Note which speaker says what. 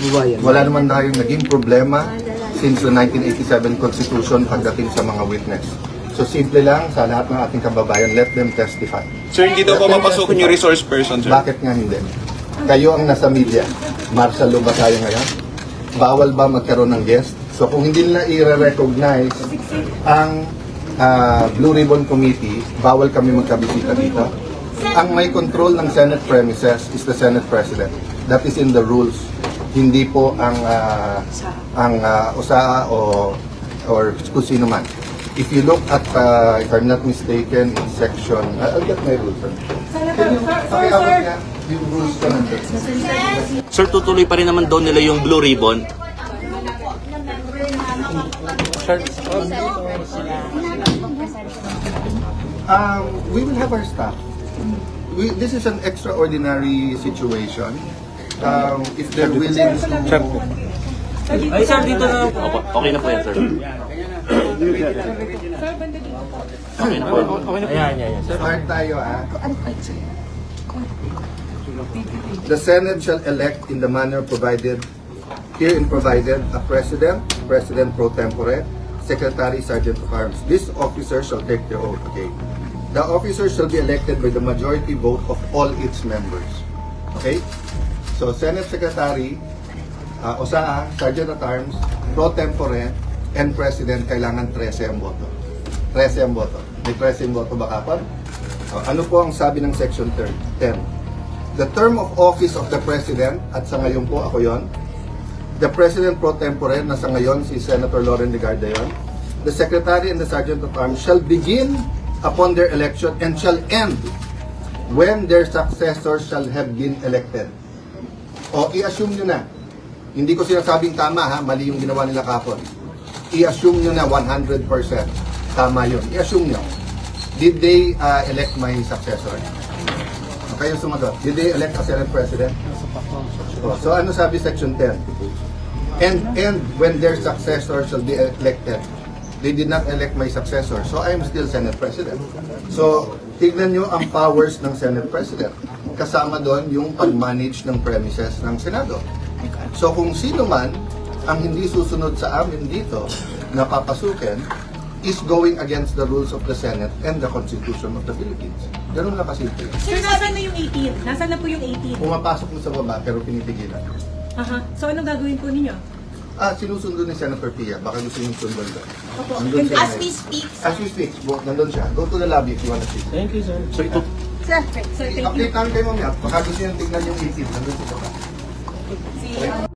Speaker 1: kababayan.
Speaker 2: Wala naman tayong naging problema since the 1987 Constitution pagdating sa mga witness. So simple lang sa lahat ng ating kababayan, let them testify.
Speaker 3: Sir, hindi daw pa mapasukin yung resource person, sir?
Speaker 2: Bakit nga hindi? Kayo ang nasa media. Martial law ba tayo ngayon? Bawal ba magkaroon ng guest? So kung hindi nila i-recognize ang Blue Ribbon Committee, bawal kami magkabisita dito. Ang may control ng Senate premises is the Senate President. That is in the rules. Hindi po ang USAA or kung sino man. If you look at, if I'm not mistaken, in section, I'll get my rules. Pakiabot nga yung rules ko nandun.
Speaker 4: Sir, tutuloy pa rin naman daw nila yung Blue Ribbon.
Speaker 2: We will have our staff. This is an extraordinary situation. If they're willing to...
Speaker 4: Ay, sir, dito na po. Okay na po yan, sir. Okay na po. Ayan.
Speaker 2: Start tayo, The Senate shall elect in the manner provided, herein provided, a President, President pro tempore, Secretary, Sergeant of Arms. These officers shall take their oath, okay? The officers shall be elected by the majority vote of all its members. Okay? So, Senate Secretary, OSAA, Sergeant at Arms, pro tempore, and President, kailangan 13 ang boto. 13 ang boto. May 13 boto ba kapag? Ano po ang sabi ng Section 10? The term of office of the President, at sa ngayon po ako yon, the President pro tempore, na sa ngayon si Senator Loren Legarda yon, the Secretary and the Sergeant of Arms shall begin upon their election and shall end when their successors shall have been elected. O, i-assume nyo na. Hindi ko sinasabing tama ha, mali yung ginawa nila kapon. I-assume nyo na 100% tama yun. I-assume nyo. Did they elect my successor? Kayo sumagot. Did they elect a Senate President? So ano sabi Section 10? And when their successor shall be elected, they did not elect my successor. So I am still Senate President. So tignan nyo ang powers ng Senate President. Kasama doon yung pag-manage ng premises ng Senado. So kung sino man ang hindi susunod sa amin dito na papasukin is going against the rules of the Senate and the Constitution of the Philippines. Ganun lang kasimple.
Speaker 5: Sir, nasaan na yung 18? Nasaan na po yung 18?
Speaker 2: Pumapasok mo sa baba pero pinipigilan.
Speaker 5: Aha. So anong gagawin po ninyo?
Speaker 2: Sinusundo ni Senator Pia. Baka gusto yung sundan doon.
Speaker 5: Opo.
Speaker 2: Nandun siya
Speaker 5: As
Speaker 2: ngayon.
Speaker 5: we speak.
Speaker 2: As we speak. Nandun siya. Go to the lobby if you want to see.
Speaker 1: Thank you, sir.
Speaker 4: So, ito,
Speaker 5: Sir, thank you.
Speaker 2: Update namin kayo mamaya. Baka gusto yung tignan yung 18. Nandun siya.
Speaker 5: See you.